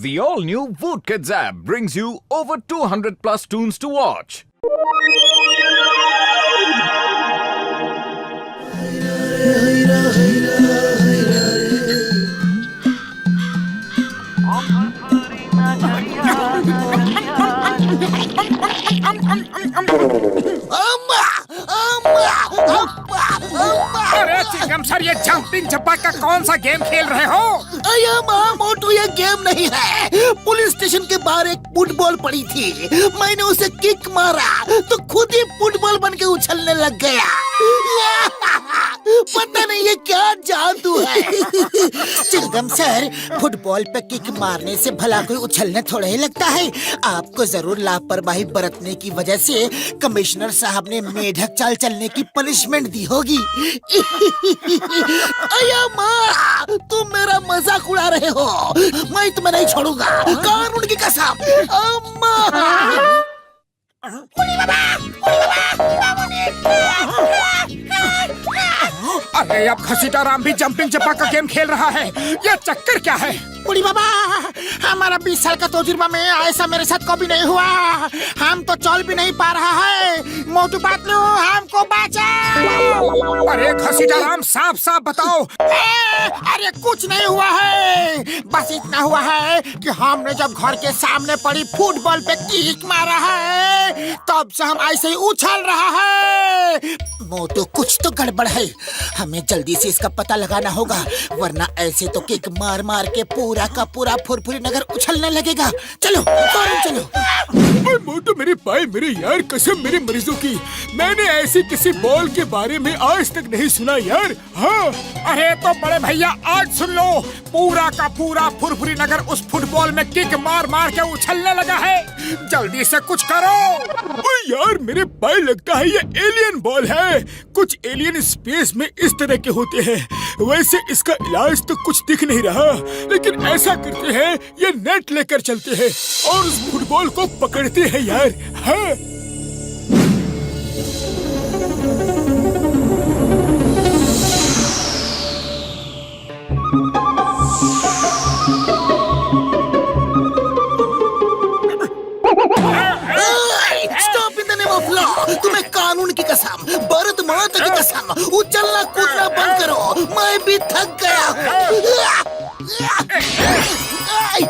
The all-new Voot Kids app brings you over 200 plus tunes to watch. अरे Chingam sir, ये jumping झपक का कौन सा गेम खेल रहे हो? अरे माँ मोटू, ये गेम नहीं है। पुलिस स्टेशन के बाहर एक फुटबॉल पड़ी थी, मैंने उसे किक मारा तो खुद ही फुटबॉल बन के उछलने लग गया। पता नहीं ये क्या जादू है। चिंगम सर, फुटबॉल पे किक मारने से भला कोई उछलने थोड़ा ही लगता है। आपको जरूर लापरवाही बरतने की वजह से कमिश्नर साहब ने मेढक चाल चलने की पनिशमेंट दी होगी। अया माँ, तुम मेरा मजाक उड़ा रहे हो। मैं तुम्हें नहीं छोड़ूंगा, कानून की कसम। अम्मा, अरे अब घसीटाराम भी जंपिंग झपक का गेम खेल रहा है। ये चक्कर क्या है? बुढ़ी बाबा, हमारा 20 साल का तजुर्बा में ऐसा मेरे साथ कभी नहीं हुआ। हम तो चल भी नहीं पा रहा है। मोटू पतलू, हमको बचाओ। अरे घसीटाराम, साफ साफ बताओ। अरे कुछ नहीं हुआ है, बस इतना हुआ है कि हमने जब घर के सामने पड़ी फुटबॉल पे किक मारा है, तब से हम ऐसे ही उछल रहा है। मोटू, कुछ तो गड़बड़ है। हमें जल्दी से इसका पता लगाना होगा, वरना ऐसे तो किक मार मार के पूरा का पूरा फुरफुरी नगर उछलने लगेगा। चलो फौरन चलो। मोटू मेरे भाई, मेरे यार, कसम मेरे मरीजों की, मैंने ऐसी किसी बॉल के बारे में आज तक नहीं सुना यार। हाँ, अरे तो बड़े भैया आज सुन लो, पूरा का पूरा फुरफुरी नगर उस फुटबॉल में किक मार मार के उछलने लगा है। जल्दी से कुछ करो। ओ यार मेरे भाई, लगता है ये एलियन बॉल है। कुछ एलियन स्पेस में इस तरह के होते हैं। वैसे इसका इलाज तो कुछ दिख नहीं रहा, लेकिन ऐसा करते हैं, ये नेट लेकर चलते हैं और उस फुटबॉल को पकड़ते हैं यार। हाँ, stop in the name of law. तुम्हें कानून की कसम, भारत माता की कसम, उछलना कूदना बंद करो। मैं भी थक गया हूँ।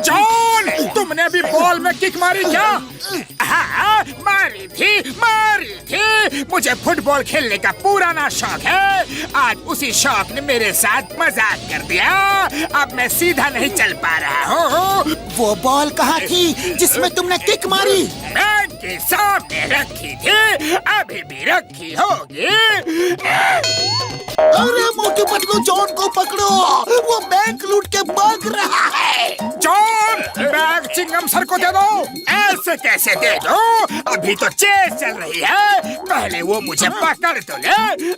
जॉन, तुमने भी बॉल में किक मारी क्या? हाँ, मारी थी। मुझे फुटबॉल खेलने का पुराना शौक है। आज उसी शौक ने मेरे साथ मजाक कर दिया। अब मैं सीधा नहीं चल पा रहा हूँ। वो बॉल कहाँ थी जिसमें तुमने किक मारी? बैंक के सामने रखी थी, अभी भी रखी होगी। अरे मोटू पतलू, जॉन को पकड़ो, वो बैंक लूट के भाग रहा है। जॉन, बैग चिंगम सर को दे दो। ऐसे कैसे दे दो? अभी तो चेस चल रही है, पहले वो मुझे पकड़ तो ले।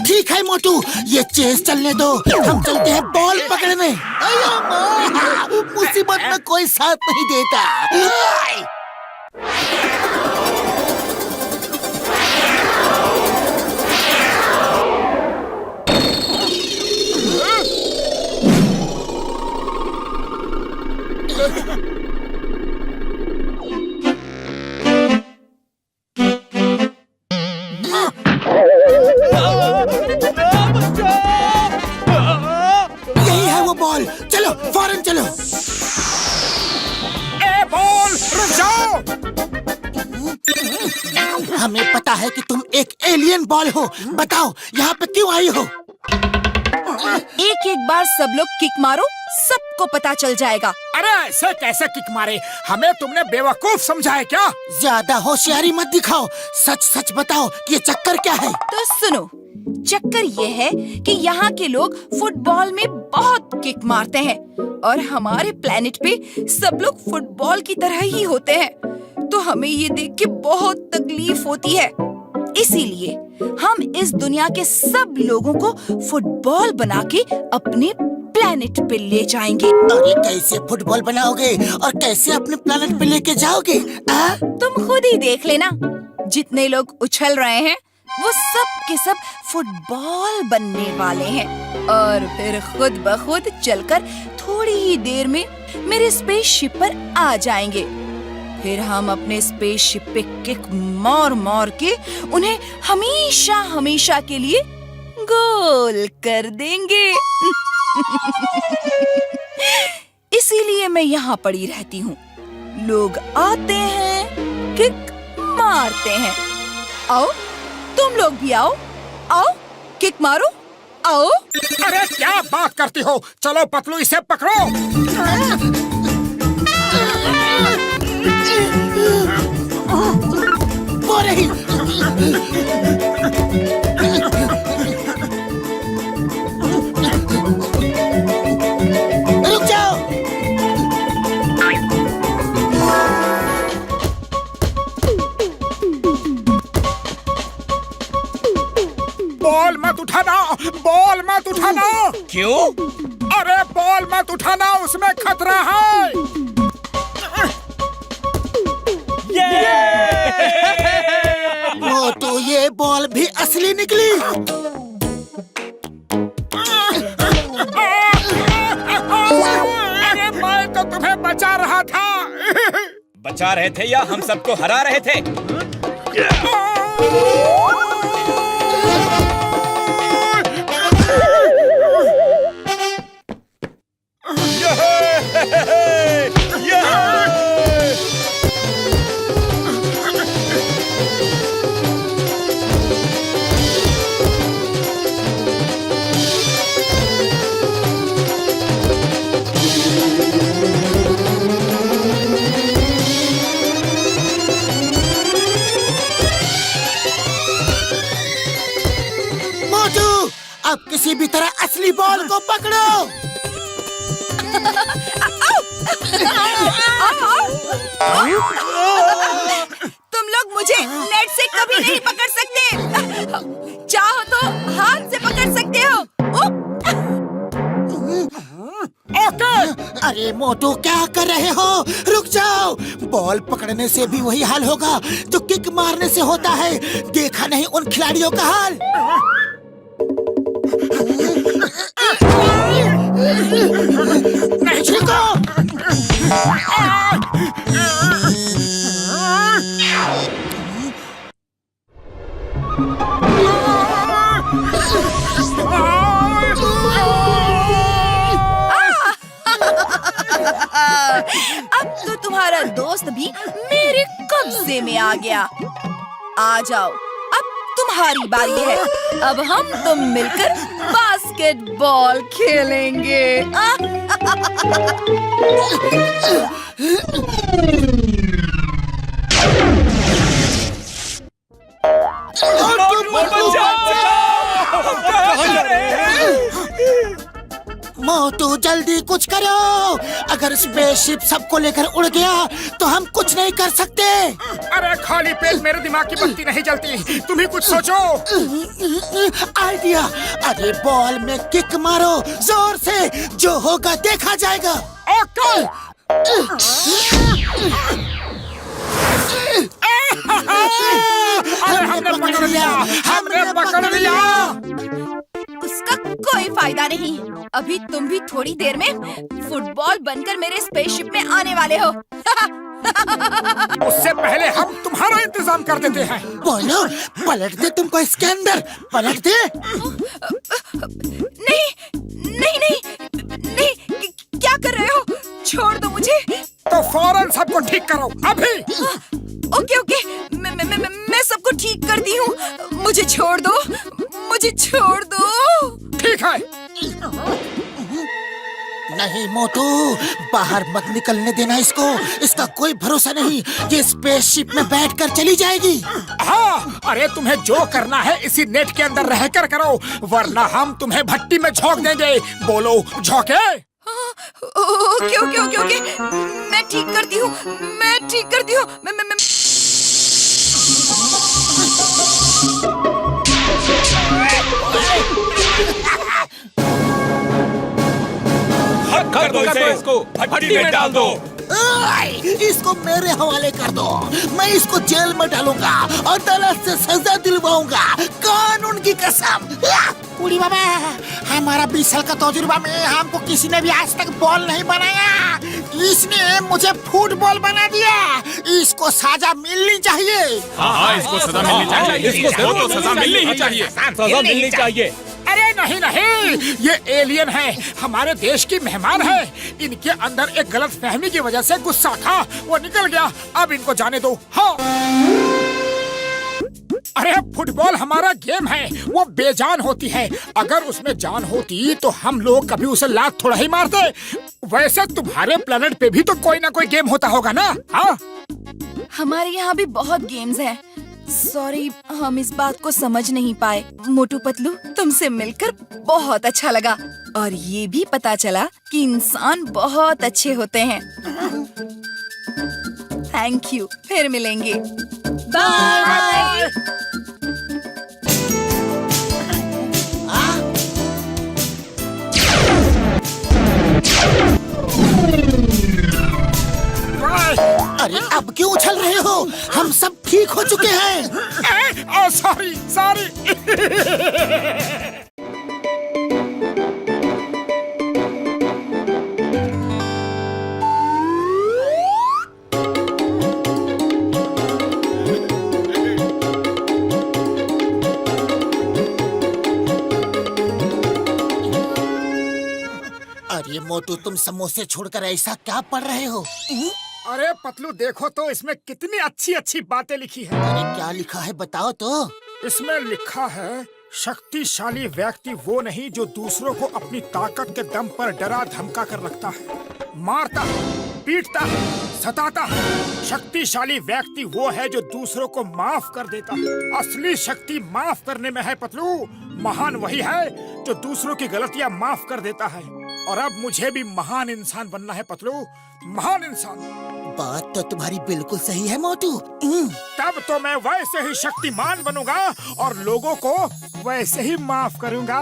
ठीक है मोटू, ये चेस चलने दो, हम चलते हैं बॉल पकड़ने। अया माँ, मुसीबत में कोई साथ नहीं देता। यही है वो बॉल, चलो फौरन चलो। ए बॉल, रुक जाओ। हमें पता है कि तुम एक एलियन बॉल हो। बताओ यहाँ पे क्यों आई हो? एक एक बार सब लोग किक मारो, सबको पता चल जाएगा। अरे ऐसे कैसे किक मारे? हमें तुमने बेवकूफ समझा है क्या? ज्यादा होशियारी मत दिखाओ, सच सच बताओ कि ये चक्कर क्या है। तो सुनो, चक्कर ये है कि यहाँ के लोग फुटबॉल में बहुत किक मारते हैं और हमारे प्लेनेट पे सब लोग फुटबॉल की तरह ही होते हैं, तो हमें ये देख के बहुत तकलीफ होती है। इसीलिए हम इस दुनिया के सब लोगों को फुटबॉल बना के अपने प्लेनेट पे ले जाएंगे। और ये कैसे फुटबॉल बनाओगे और कैसे अपने प्लेनेट पे लेके जाओगे? तुम खुद ही देख लेना, जितने लोग उछल रहे हैं वो सब के सब फुटबॉल बनने वाले हैं और फिर खुद ब खुद चलकर थोड़ी ही देर में मेरे स्पेसशिप पर आ जाएंगे। फिर हम अपने स्पेसशिप पे किक मार मार के उन्हें हमेशा हमेशा के लिए गोल कर देंगे। इसीलिए मैं यहाँ पड़ी रहती हूँ। लोग आते हैं, किक मारते हैं। आओ, तुम लोग भी आओ, आओ किक मारो, आओ। अरे क्या बात करती हो, चलो पतलू इसे पकड़ो। वो रही। रुक जाओ। बॉल मत उठाना, बॉल मत उठाना। क्यों? अरे बॉल मत उठाना, उसमें खतरा है। वो तो ये बॉल भी असली निकली। अरे मैं तो तुम्हें बचा रहा था। बचा रहे थे या हम सबको हरा रहे थे? मोटू, अब किसी भी तरह असली बॉल को पकड़ो। तुम लोग मुझे नेट से कभी नहीं पकड़ सकते। चाहो तो हाथ से पकड़ सकते हो। अरे मोटू, क्या कर रहे हो? रुक जाओ। बॉल पकड़ने से भी वही हाल होगा जो किक मारने से होता है। देखा नहीं उन खिलाड़ियों का हाल? नहीं छिड़को। अब तो तुम्हारा दोस्त भी मेरे कब्जे में आ गया। आ जाओ, अब तुम्हारी बारी है। अब हम तुम मिलकर बास्केटबॉल खेलेंगे। मोटू, जल्दी कुछ करो। अगर स्पेसशिप सबको लेकर उड़ गया तो हम कुछ नहीं कर सकते। अरे खाली पेट मेरे दिमाग की बत्ती नहीं जलती, तुम ही कुछ सोचो। आइडिया। अरे बॉल में किक मारो जोर से, जो होगा देखा जाएगा। ओके। अरे हमने पकड़ लिया, हमने पकड़ लिया। उसका कोई फायदा नहीं। अभी तुम भी थोड़ी देर में फुटबॉल बनकर मेरे स्पेसशिप में आने वाले हो। उससे पहले हम तुम्हारा इंतजाम कर देते हैं। बोलो, पलट दे तुमको इसके अंदर, पलट दे। नहीं नहीं नहीं नहीं, क्या कर रहे हो? छोड़ दो मुझे। तो फौरन सबको ठीक करो अभी। ओके ओके, मैं सबको ठीक करती हूँ। मुझे छोड़ दो, मुझे छोड़ दो। ठीक है। नहीं मोटू, बाहर मत निकलने देना इसको। इसका कोई भरोसा नहीं, ये स्पेसशिप में बैठकर चली जाएगी। हाँ, अरे तुम्हें जो करना है इसी नेट के अंदर रहकर करो, वरना हम तुम्हें भट्टी में झोंक देंगे। बोलो, झोंके? ओके ओके ओके ओके, मैं ठीक करती हूँ, मैं ठीक करती हूँ। मैं कर दो इसे, इसको भट्टी में डाल दो। इसको मेरे हवाले कर दो। मैं इसको जेल में डालूंगा और अदालत से सजा दिलवाऊंगा, कानून की कसम। पूरी बाबा, हमारा 20 साल का तजुर्बा में हमको किसी ने भी आज तक बॉल नहीं बनाया। इसने मुझे फुटबॉल बना दिया। इसको सजा मिलनी चाहिए। हाँ, इसको सजा मिलनी चाहिए। इसको तो सजा मिलनी ही चाहिए। सजा मिलनी चाहिए। अरे नहीं नहीं, ये एलियन है, हमारे देश की मेहमान है। इनके अंदर एक गलत फहमी की वजह से गुस्सा था, वो निकल गया। अब इनको जाने दो। हाँ, अरे फुटबॉल हमारा गेम है, वो बेजान होती है। अगर उसमें जान होती तो हम लोग कभी उसे लात थोड़ा ही मारते। वैसे तुम्हारे प्लेनेट पे भी तो कोई ना कोई गेम होता होगा ना? हाँ, हमारे यहाँ भी बहुत गेम्स हैं। सॉरी, हम इस बात को समझ नहीं पाए। मोटू पतलू, तुमसे मिलकर बहुत अच्छा लगा और ये भी पता चला कि इंसान बहुत अच्छे होते हैं। थैंक यू, फिर मिलेंगे। बाय। अरे अब क्यों उछल रहे हो? हम सब ठीक हो चुके हैं। Sorry sorry. अरे मोटू, तुम समोसे छोड़कर ऐसा क्या पढ़ रहे हो? अरे पतलू, देखो तो इसमें कितनी अच्छी अच्छी बातें लिखी है। अरे क्या लिखा है बताओ तो। इसमें लिखा है, शक्तिशाली व्यक्ति वो नहीं जो दूसरों को अपनी ताकत के दम पर डरा धमका कर रखता है, मारता है, पीटता है, सताता है। शक्तिशाली व्यक्ति वो है जो दूसरों को माफ कर देता है। असली शक्ति माफ करने में है पतलू। महान वही है जो दूसरों की गलतियां माफ कर देता है। और अब मुझे भी महान इंसान बनना है पतलू, महान इंसान। बात तो तुम्हारी बिल्कुल सही है मोटू। तब तो मैं वैसे ही शक्तिमान बनूंगा और लोगों को वैसे ही माफ करूंगा।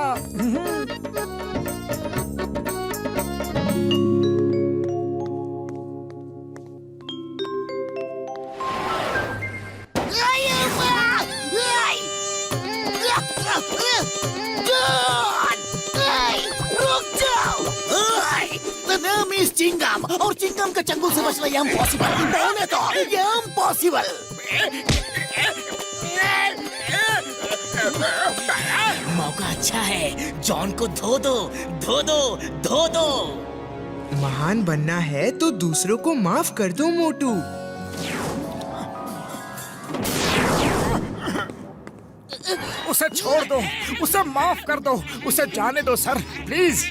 चिंगम, और चिंगम का चंगुल से बचना इम्पॉसिबल। बोले तो इम्पॉसिबल। मौका अच्छा है, जॉन को धो दो, धो दो, धो दो। महान बनना है तो दूसरों को माफ कर दो मोटू। उसे छोड़ दो, उसे माफ कर दो, उसे जाने दो सर, प्लीज।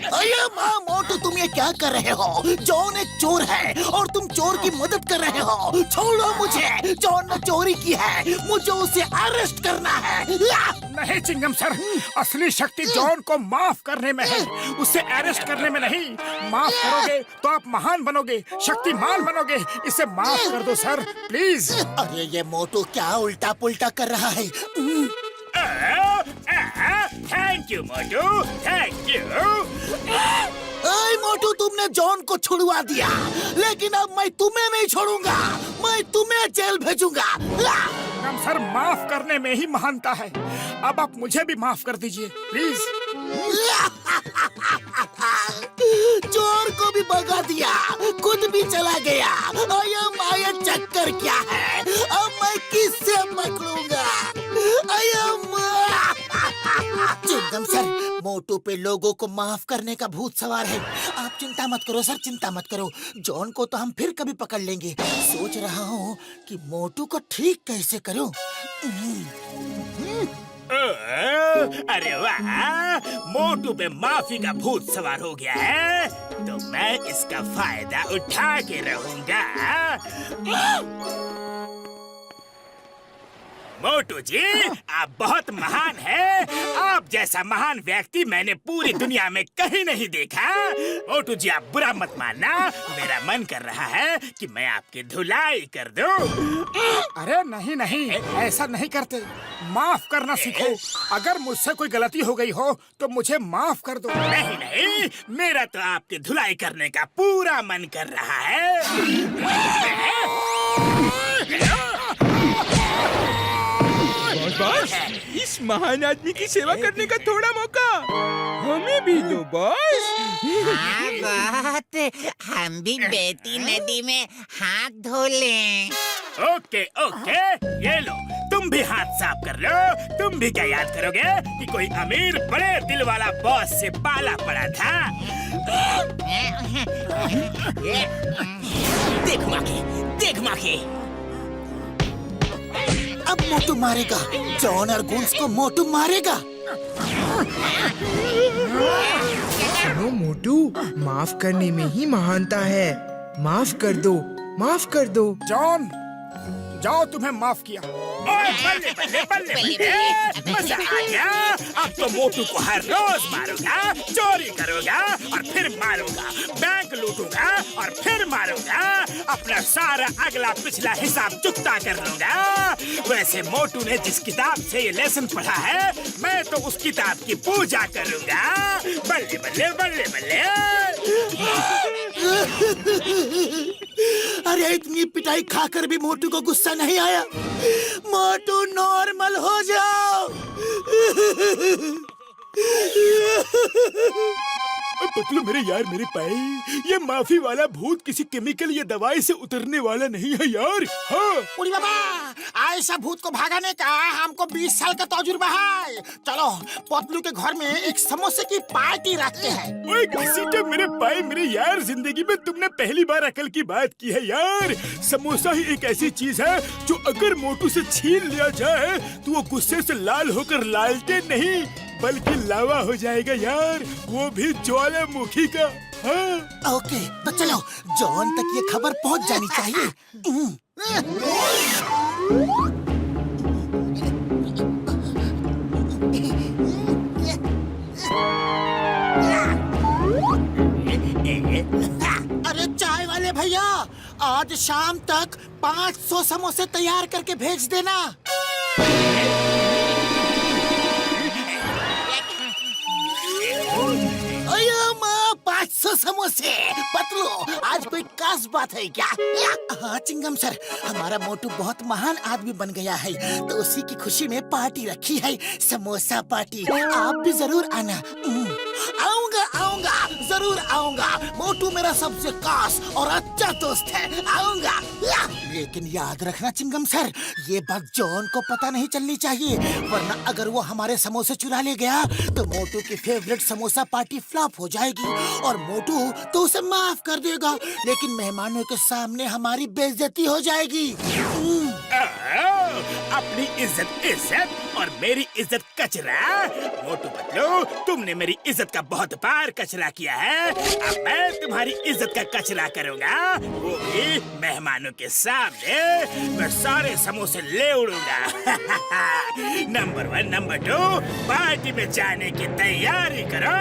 अरे माँ मोटू, तुम ये क्या कर रहे हो? जॉन एक चोर है और तुम चोर की मदद कर रहे हो। छोड़ो मुझे। जॉन ने चोरी की है, मुझे उसे अरेस्ट करना है। नहीं चिंगम सर, असली शक्ति जॉन को माफ करने में है, उसे अरेस्ट करने में नहीं। माफ करोगे तो आप महान बनोगे, शक्तिमान बनोगे। इसे माफ कर दो सर, प्लीज। अरे ये मोटू क्या उल्टा पुल्टा कर रहा है? Thank you Motu, thank you. अरे मोटू, तुमने जॉन को छुड़वा दिया, लेकिन अब मैं तुम्हें नहीं छोड़ूंगा। मैं तुम्हें जेल भेजूंगा। हम सर, माफ करने में ही महानता है। अब आप मुझे भी माफ कर दीजिए, प्लीज। चोर को भी भगा दिया, खुद भी चला गया। आया चक्कर क्या है? अब मैं किससे पकड़ूंगा? चिंगम सर, मोटू पे लोगों को माफ करने का भूत सवार है। आप चिंता मत करो सर, चिंता मत करो। जॉन को तो हम फिर कभी पकड़ लेंगे। सोच रहा हूँ कि मोटू को ठीक कैसे करूँ। अरे वाह, मोटू पे माफी का भूत सवार हो गया है, तो मैं इसका फायदा उठा के रहूंगा। मोटू जी, आप बहुत महान हैं। आप जैसा महान व्यक्ति मैंने पूरी दुनिया में कहीं नहीं देखा। मोटू जी, आप बुरा मत मानना, मेरा मन कर रहा है कि मैं आपकी धुलाई कर दूं। अरे नहीं नहीं, ऐसा नहीं करते। माफ करना सीखो। अगर मुझसे कोई गलती हो गई हो तो मुझे माफ कर दो। नहीं नहीं, मेरा तो आपकी धुलाई करने का पूरा मन कर रहा है। बस, इस महान आदमी की सेवा करने का थोड़ा मौका। हमें भी दो बॉस। हाँ बहुत, हम भी बेटी नदी में हाथ धो लें। ओके ओके, ये लो, तुम भी हाथ साफ कर लो। तुम भी क्या याद करोगे कि कोई अमीर बड़े दिल वाला बॉस से पाला पड़ा था? देख माखे, देख माखे। अब मोटू मारेगा, जॉन और गुल्स को मोटू मारेगा। सुनो मोटू, माफ करने में ही महानता है। माफ कर दो, माफ कर दो। जॉन, जाओ, तुम्हें माफ किया। ओए बल्ले बल्ले बल्ले बल्ले, मजा आ गया। अब तो मोटू को हर रोज मारूंगा, चोरी करूंगा और फिर मारूंगा, बैंक लूटूंगा और फिर मारूंगा, अपना सारा अगला पिछला हिसाब चुकता कर लूंगा। वैसे मोटू ने जिस किताब से ये लेसन पढ़ा है, मैं तो उस किताब की पूजा करूंगा। बल्ले बल्ले बल्ले बल्ले। अरे इतनी पिटाई खाकर भी मोटू को गुस्सा नहीं आया। मोटू नॉर्मल हो जाओ। पतलू मेरे यार, मेरे पाए, ये माफी वाला भूत किसी केमिकल या दवाई से उतरने वाला नहीं है यार। हाँ। उड़ी बाबा, ऐसा भूत को भगाने का हमको 20 साल का तजुर्बा है। चलो पतलू के घर में एक समोसे की पार्टी रखते हैं। ओए किसी के मेरे पाए, मेरे यार, जिंदगी में तुमने पहली बार अकल की बात की है यार। समोसा ही एक ऐसी चीज है जो अगर मोटू से छीन लिया जाए तो वो गुस्से से लाल होकर लालटेन नहीं बल्कि लावा हो जाएगा यार, वो भी ज्वालामुखी का। हाँ। ओके, तो चलो जॉन तक ये खबर पहुंच जानी चाहिए। अरे चाय वाले भैया, आज शाम तक 500 समोसे तैयार करके भेज देना। अयो माँ, 500 समोसे। पतलू, आज कोई खास बात है क्या? हाँ चिंगम सर, हमारा मोटू बहुत महान आदमी बन गया है, तो उसी की खुशी में पार्टी रखी है, समोसा पार्टी। आप भी जरूर आना। आऊंगा आऊंगा, जरूर आऊंगा। मोटू मेरा सबसे खास और अच्छा दोस्त है, आऊंगा। लेकिन याद रखना चिंगम सर, ये बात जॉन को पता नहीं चलनी चाहिए, वरना अगर वो हमारे समोसे चुरा ले गया तो मोटू की फेवरेट समोसा पार्टी फ्लॉप हो जाएगी और मोटू तो उसे माफ कर देगा, लेकिन मेहमानों के सामने हमारी बेइज्जती हो जाएगी। अपनी इज्जत इज्जत और मेरी इज्जत कचरा। मोटू पतलू, तुमने मेरी इज्जत का बहुत बार कचरा किया है, अब मैं तुम्हारी इज्जत का कचरा करूंगा, वो भी मेहमानों के सामने। मैं सारे समोसे ले उड़ूंगा। नंबर 1, नंबर 2, पार्टी में जाने की तैयारी करो।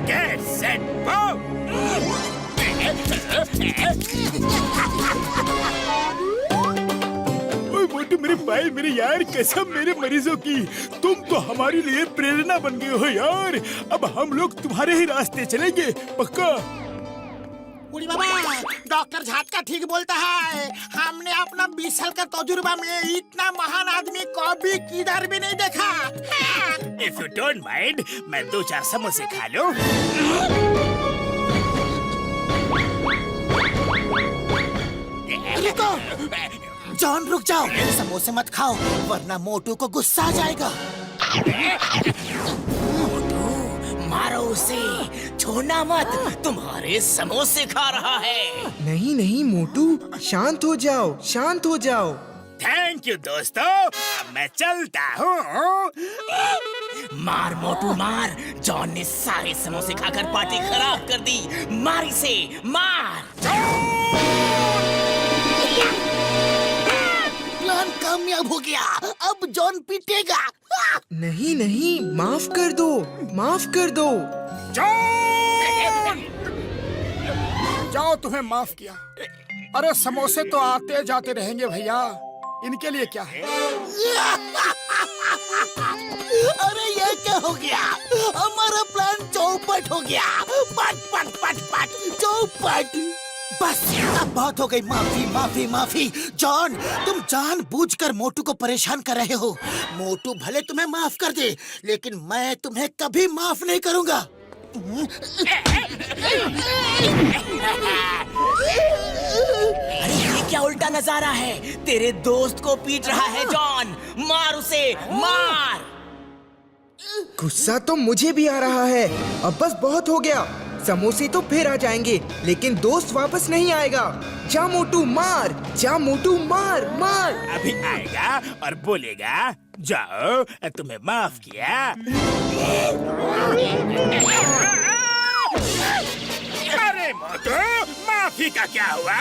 Get set go. मोटू मेरे भाई, मेरे यार, कसम मेरे मरीजों की, तुम तो हमारे लिए प्रेरणा बन गए हो यार। अब हम लोग तुम्हारे ही रास्ते चलेंगे, पक्का। उड़ी बाबा, डॉक्टर झाटका ठीक बोलता है। हमने अपना 20 साल का तजुर्बा में इतना महान आदमी कभी किधर भी नहीं देखा। If you don't mind, मैं 2-4 समोसे खा लूं। रुको, जॉन रुक जाओ, समोसे मत खाओ वरना मोटू को गुस्सा आ जाएगा। मारो उसे, छोड़ना मत, तुम्हारे समोसे खा रहा है। नहीं नहीं मोटू, शांत हो जाओ, शांत हो जाओ। थैंक यू दोस्तों, अब मैं चलता हूँ। मार मोटू मार, जॉन ने सारे समोसे खाकर पार्टी खराब कर दी। मार इसे, मार। प्लान कामयाब हो गया, अब जॉन पीटेगा। नहीं नहीं, माफ कर दो, माफ कर दो। जाओ, तुम्हें माफ किया। अरे समोसे तो आते जाते रहेंगे भैया, इनके लिए क्या है। अरे ये क्या हो गया, हमारा प्लान चौपट हो गया। पट पट पट पट चौपट। बस अब बहुत हो गई, माफी माफी माफी। जॉन, तुम जानबूझकर मोटू को परेशान कर रहे हो। मोटू भले तुम्हें माफ कर दे, लेकिन मैं तुम्हें कभी माफ नहीं करूंगा। अरे ये क्या उल्टा नजारा है? तेरे दोस्त को पीट रहा है जॉन। मार उसे, मार। गुस्सा तो मुझे भी आ रहा है। अब बस बहुत हो गया। समोसे तो फिर आ जाएंगे, लेकिन दोस्त वापस नहीं आएगा। जा मोटू मार, जा मोटू मार, मार। अभी आएगा और बोलेगा, जाओ तुम्हें माफ किया। अरे मोटू, माफी का क्या हुआ?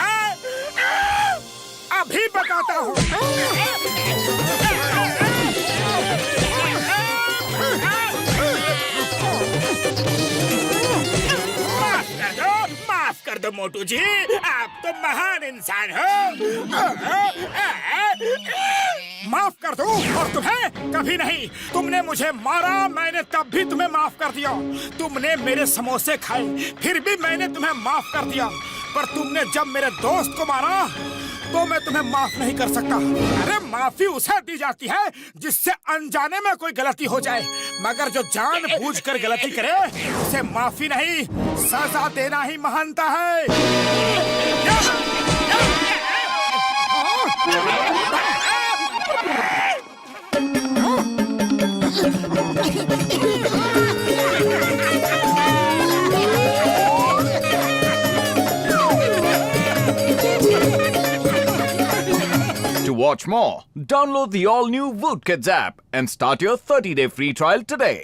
अभी बताता हूँ। माफ कर दो मोटू जी, आप तो महान इंसान हो। माफ कर दो और तुम्हें कभी नहीं। तुमने मुझे मारा, मैंने तब भी तुम्हें माफ कर दिया। तुमने मेरे समोसे खाए, फिर भी मैंने तुम्हें माफ कर दिया। पर तुमने जब मेरे दोस्त को मारा तो मैं तुम्हें माफ नहीं कर सकता। अरे माफी उसे दी जाती है जिससे अनजाने में कोई गलती हो जाए, मगर जो जानबूझकर गलती करे उसे माफी नहीं, सजा देना ही महानता है। To watch more, download the all-new Woot Kids app and start your 30-day free trial today.